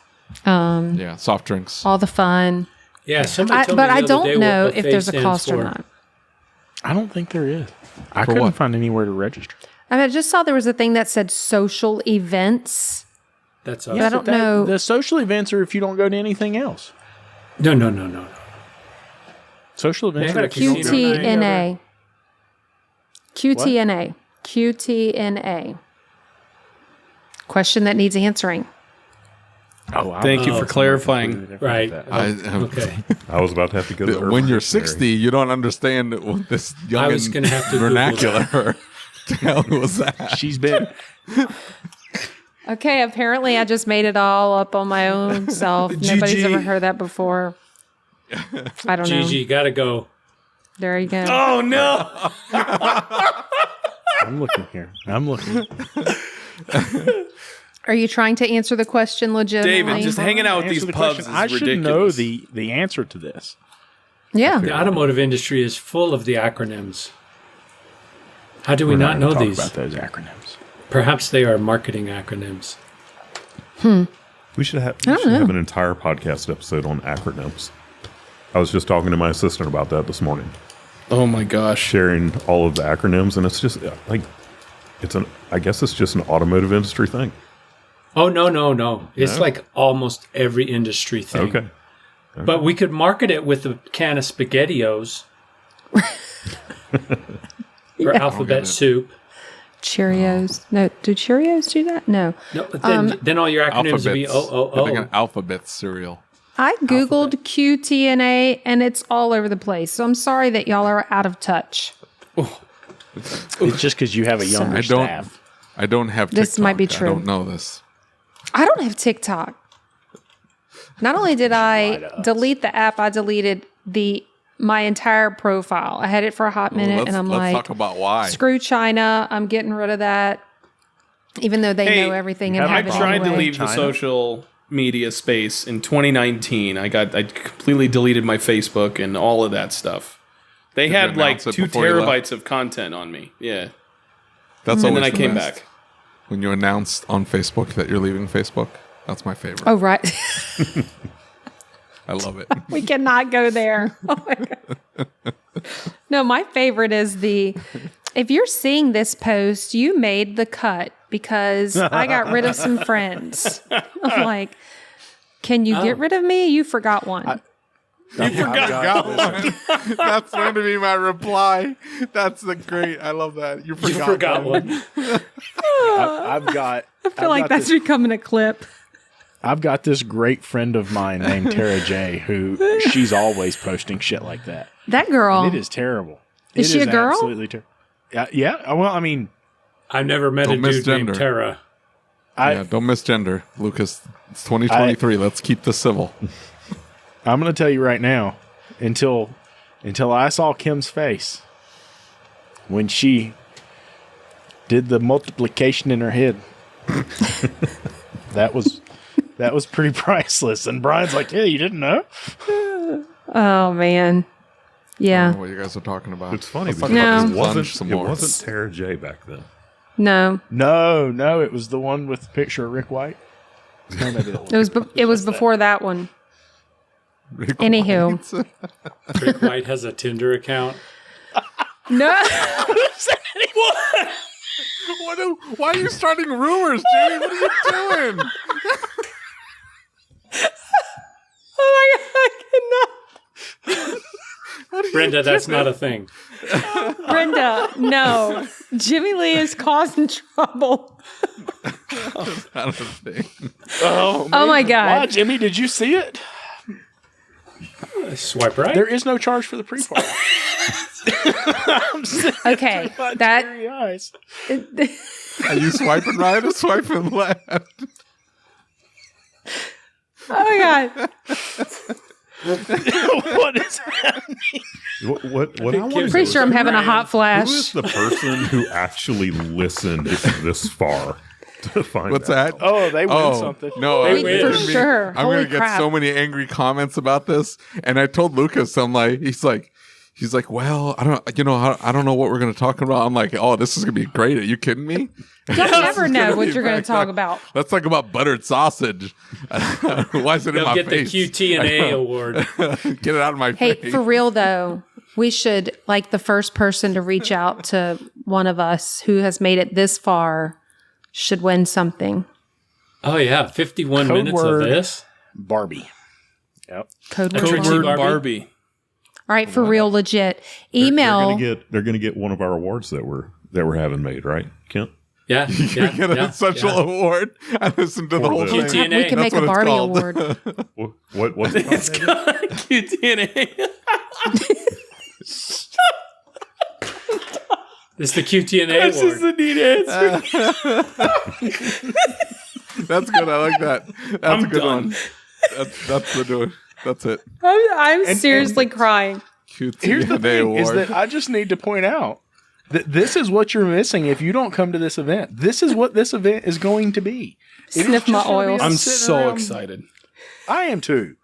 Yeah, soft drinks. all the fun. Yeah, somebody told But me the I other don't day know what if buffet there's a stands cost or for. not. I don't think there is. I couldn't what? find anywhere to register. I mean, I just saw there was a thing that said social events. That's But I us. don't know. The social events are if you don't go to anything else. No. Social events They are had if you don't go to QTNA. QTNA. QTNA. Question that needs answering. Oh, Thank you for clarifying. Right. I- Okay. I was about to have to go to the When Urban you're Dictionary. 60, you don't understand what this young was gonna have to Google vernacular. The hell was that? She's been. Okay, apparently I just made it all up on my own self. Nobody's GG. ever heard that before. I don't know. GG, gotta go. There you go. Oh no! I'm looking here. I'm looking. Are you trying to answer the question legitimately? David, just hanging out with Answer these the pubs question. is I should ridiculous. know the answer to this. Yeah. The automotive industry is full of the acronyms. How do we We're not know gonna talk these? about those acronyms. Perhaps they are marketing acronyms. We should have an entire podcast episode on acronyms. I was just talking to my assistant about that this morning, Oh my gosh! sharing all of the acronyms, and it's just like I guess it's just an automotive industry thing. Oh, no. It's like almost every industry thing. Okay. But we could market it with a can of SpaghettiOs. Or alphabet soup. Cheerios. No, do Cheerios do that? No. No, but then all your acronyms would be I think an OOO. alphabet cereal. I Googled QTNA and it's all over the place. So I'm sorry that y'all are out of touch. It's just because you have a younger I don't. staff. I don't have TikTok. This might be true. I don't know this. I don't have TikTok. Not only did I delete the app, I deleted my entire profile. I had it for a hot minute, and I'm let's like, talk about why. screw China. I'm getting rid of that. Even though they know everything and have I have it tried to anyway. leave the social media space in 2019. I completely deleted my Facebook and all of that stuff. They you had like announce it 2 before you left? terabytes of content on me. Yeah, That's and always then I the came best. back. When you announced on Facebook that you're leaving Facebook. That's my favorite. Oh, right. I love it. We cannot go there. Oh my God. No, my favorite is if you're seeing this post, you made the cut because I got rid of some friends. I'm like, can you get rid of me? You forgot one. You forgot one. That's going to be my reply. That's the great. I love that. You forgot one. I've got. I feel like that's becoming a clip. I've got this great friend of mine named Tara J, who she's always posting shit like that. That girl. And it is terrible. Is she a girl? Absolutely terrible. Yeah. Well, I mean, I've never met a dude named Tara. Don't misgender, Lucas. It's 2023. Let's keep this civil. I'm going to tell you right now, until I saw Kim's face when she did the multiplication in her head, that was pretty priceless. And Brian's like, "Yeah, you didn't know?" Oh man, I yeah. don't know what you guys are talking about. It's funny Let's talk because No. about it this wasn't, lunch some it more. wasn't Tara J back then. No, No, it was the one with the picture of Rick White. No, maybe that it was before that one. Rick Anywho. White. Rick White has a Tinder account. No, Why are you starting rumors, Jimmy? What are you doing? oh my God, I cannot. Brenda, that's not a thing. Brenda, no. Jimmy Lea is causing trouble. Not a thing. Oh my God. Why, Jimmy? Did you see it? Swipe right. There is no charge for the pre-party. Okay, that Eyes. Are you swiping right or swiping left? oh my God. What is happening? What I want to know Pretty is sure I'm having a hot who is flash. the person who actually listened this far to find What's out? that? Oh, they win something. No, They I- win. For sure. I'm Holy gonna get crap. so many angry comments about this. And I told Lucas, I'm like, he's like, well, I don't know what we're gonna talk about. I'm like, oh, this is gonna be great. Are you kidding me? You'll never know gonna what be you're going to talk like- about. Let's talk about buttered sausage. Why is it in They'll my get face? the QT&A award. Get it out of my Hey, face. for real though, we should, like, the first person to reach out to one of us who has made it this far should win something. Oh, yeah. 51 Code minutes word. of this. Barbie. Yep. Code word. Trixie Code word Barbie? Barbie. All right, for real, legit. They're Email. gonna get one of our awards that we're having made, right, Kent? Yeah. You get an essential award. I listened to the whole the- thing. QT&A. We can make That's a what it's Barbie called. award. What's it It's called? got QT&A. It's the QT&A This is award. the neat answer. That's good. I like that. That's I'm a good done. one. That's the do. That's it. I'm seriously crying. QT&A Here's the thing: award. is that I just need to point out that this is what you're missing if you don't come to this event. This is what this event is going to be. It is Sniff my just gonna be oils. us I'm sitting so around- excited. I am too.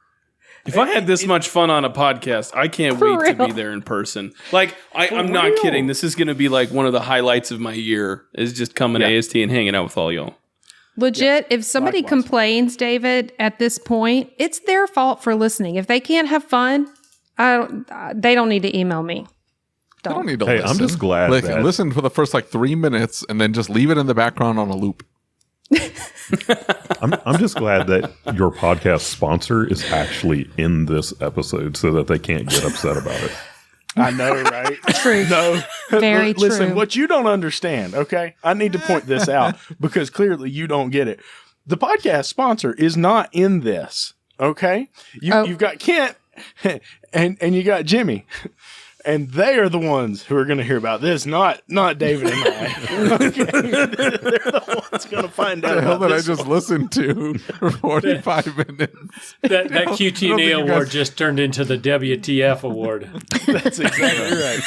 If I had this much fun on a podcast, I can't For wait to real. be there in person. Like, I'm not real. kidding. This is going to be like one of the highlights of my year is just coming to AST and hanging out with all y'all. Legit, if somebody Likewise. complains, David, at this point, it's their fault for listening. If they can't have fun, they don't need to email me. I don't need to Hey, listen. I'm just glad Like, that- listen for the first 3 minutes and then just leave it in the background on a loop. I'm just glad that your podcast sponsor is actually in this episode so that they can't get upset about it. I know, right? True. No. Very Listen, true. what you don't understand, okay? I need to point this out because clearly you don't get it. The podcast sponsor is not in this, okay? You've got Kent and you got Jimmy. And they are the ones who are going to hear about this, not David and I. Okay? They're the ones going to find out The hell about did I this just listen to for 45 minutes? That I don't think QT&A you award guys- just turned into the WTF award. That's exactly right.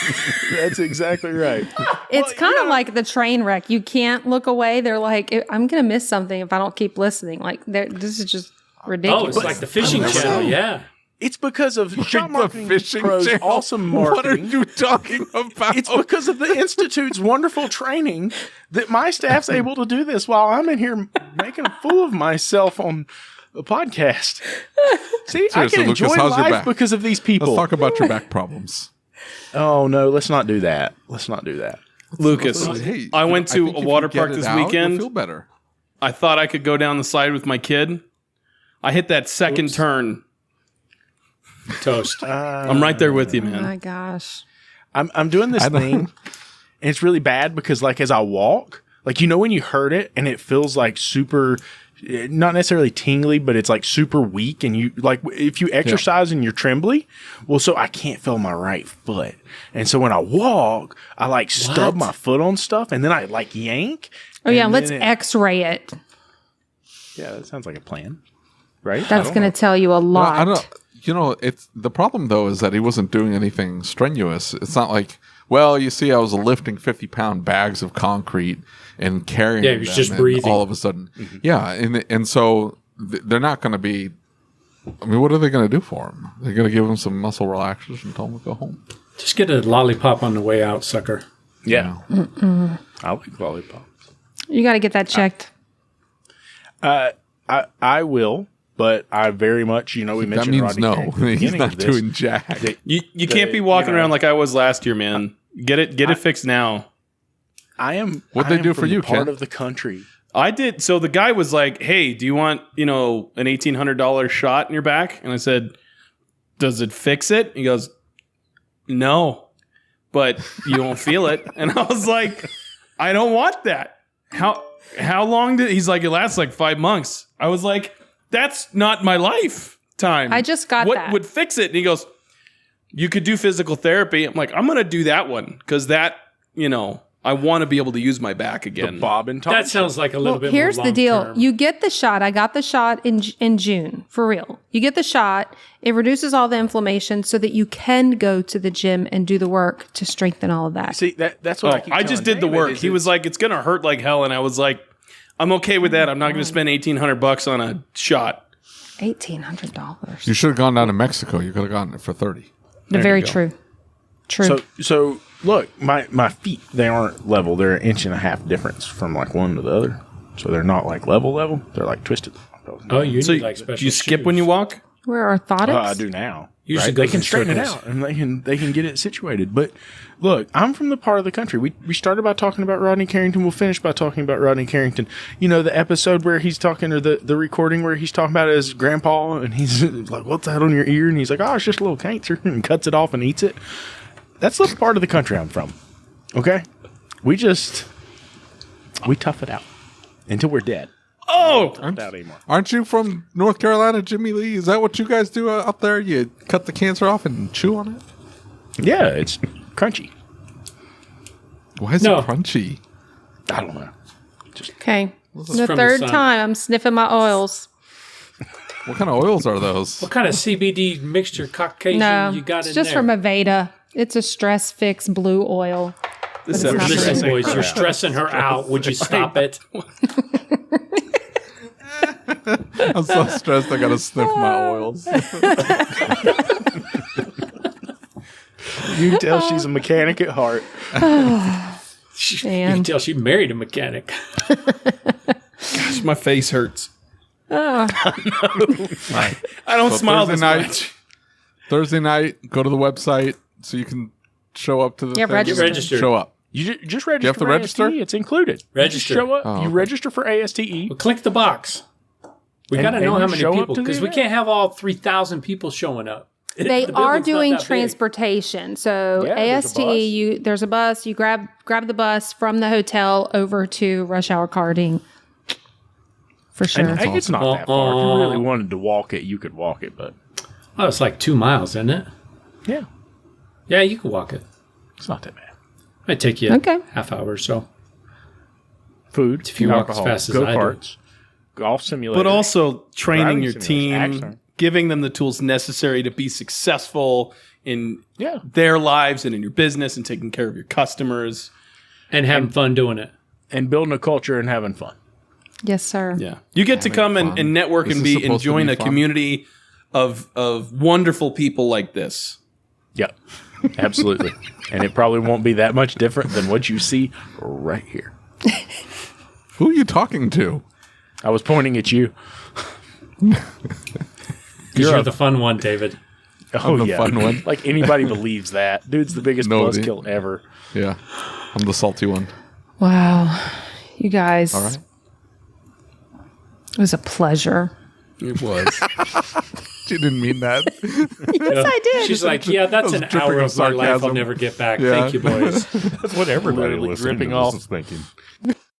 That's exactly right. It's kind of like the train wreck. You can't look away. They're like, I'm going to miss something if I don't keep listening. Like, this is just Oh, ridiculous. it's like the fishing channel. Yeah. It's because of Shop the Marketing fishing Pro's channel. awesome What are marketing. you talking about? It's because of the Institute's wonderful training that my staff's able to do this while I'm in here making a fool of myself on a podcast. See, I Seriously, can Lucas, enjoy how's your life back? because of these people. Let's talk about your back problems. Oh, no, let's not do that. Let's not do that. Lucas, Hey, I went to think a if water you get park it this out, you'll weekend. feel better. I thought I could go down the side with my kid. I hit that second turn. Toast. I'm right there with you, Oh man. my gosh. I'm doing this thing, and it's really bad because, like, as I walk, like, you know, when you hurt it and it feels like super, not necessarily tingly, but it's like super weak, and you like if you exercise and you're trembly, well, so I can't feel my right foot, and so when I walk, I like stub my foot on stuff, and then I like yank. Oh yeah, and let's then X-ray it. Yeah, that sounds like a plan, right? That's going to tell you a lot. I don't. You know, it's the problem though is that he wasn't doing anything strenuous. It's not like, well, you see, I was lifting 50-pound bags of concrete and carrying. Yeah, he was them, just and breathing. all of a sudden. Yeah, and so they're not going to be. I mean, what are they going to do for him? They're going to give him some muscle relaxers and tell him to go home. Just get a lollipop on the way out, sucker. Yeah, I like lollipops. You got to get that checked. I will. But I very much, you know, we That mentioned means Rodney no. King at the He's beginning not of this. doing jack. You can't be walking around like I was last year, man. Get it fixed now. I am. What'd I they do am for from you, the part Ken? of the country? I did. So the guy was like, "Hey, do you want, an $1,800 shot in your back?" And I said, "Does it fix it?" He goes, "No, but you won't feel it." And I was like, "I don't want that." How long did he's like? It lasts like 5 months. I was like, "That's not my lifetime." I just got what that. would fix it. And he goes, "You could do physical therapy." I'm like, "I'm gonna do that one because that, I want to be able to use my back again." Bob and Tom. That sounds like a little Well, bit here's more the deal. long-term. You get the shot. I got the shot in June, for real. You get the shot. It reduces all the inflammation so that you can go to the gym and do the work to strengthen all of that. See, that's what I keep I just telling did the David work. is He was like, "It's gonna hurt like hell," and I was like, "I'm okay with that. I'm not gonna spend $1,800 on a shot." $1,800. You should have gone down to Mexico. You could have gotten it for 30. Very go. true. True. So look, my feet, they aren't level. They're 1.5 inch difference from like one to the other. So they're not like level. They're like twisted. Oh, you So need like special do you skip shoes. when you walk? We're orthotics. I do now. You right? should go They can through straighten it circles. out and they can get it situated. But look, I'm from the part of the country. We started by talking about Rodney Carrington. We'll finish by talking about Rodney Carrington. You know, the episode where he's talking, or the recording where he's talking about his grandpa, and he's like, "What's that on your ear?" And he's like, "Oh, it's just a little cancer," and cuts it off and eats it. That's the part of the country I'm from. Okay, we tough it out until we're dead. Oh, Not out anymore. Aren't you from North Carolina, Jimmy Lea? Is that what you guys do up there? You cut the cancer off and chew on it? Yeah, it's crunchy. Why is No. it crunchy? I don't know. Okay. is The from the third sun. time I'm sniffing my oils. What kind of oils are those? What kind of CBD mixture Caucasian No, you got it's in just there? from Aveda. It's a stress fix blue oil. this But it's not episode- Listen, good. boys, you're stressing her out. Would you stop it? I'm so stressed I gotta sniff my oils. You can tell she's a mechanic at heart. You Man. can tell she married a mechanic. Gosh, my face hurts. I don't smile this much. Thursday night, go to the website so you can show up to the Yeah, thing. register. Get registered. Show up. You just register. You have to for register? ASTE. It's included. You just Register. show up. Oh, you okay. register for ASTE. Well, click the box. We And- got to know and how you many show up people to the because we event. can't have all 3,000 people showing up. They The are building's not doing that big. transportation. So Yeah, there's a ASTE, there's a bus. You grab the bus from the hotel over to Rush Hour Karting. For sure. And it's not that far. If you really wanted to walk it, you could walk it. But Oh, it's like 2 miles, isn't it? yeah, Yeah, you can walk it. it's not that bad. Might take you Okay. half hour or so. Food, If you walk as alcohol, fast as I do. go-karts, golf simulator. But also training Driving your simulators, team, actually. giving them the tools necessary to be successful in yeah, their lives and in your business and taking care of your customers. And having fun doing it. and building a culture and having fun. Yes, sir. Yeah. You get to come and network This and is be supposed to enjoying be a fun. community of wonderful people like this. Yep, absolutely. And it probably won't be that much different than what you see right here. Who are you talking to? I was pointing at you. You're the fun one, David. Oh, the yeah. fun one. Like anybody believes that. Dude's the biggest No, buzzkill ever. Yeah, I'm the salty one. Wow. You guys. All right. It was a pleasure. It was. She didn't mean that. Yes, I did. She's like, yeah, that's That was an dripping hour of of my life I'll sarcasm. never get back. Yeah. Thank you, boys. That's what everybody Literally listening dripping to off. this is thinking.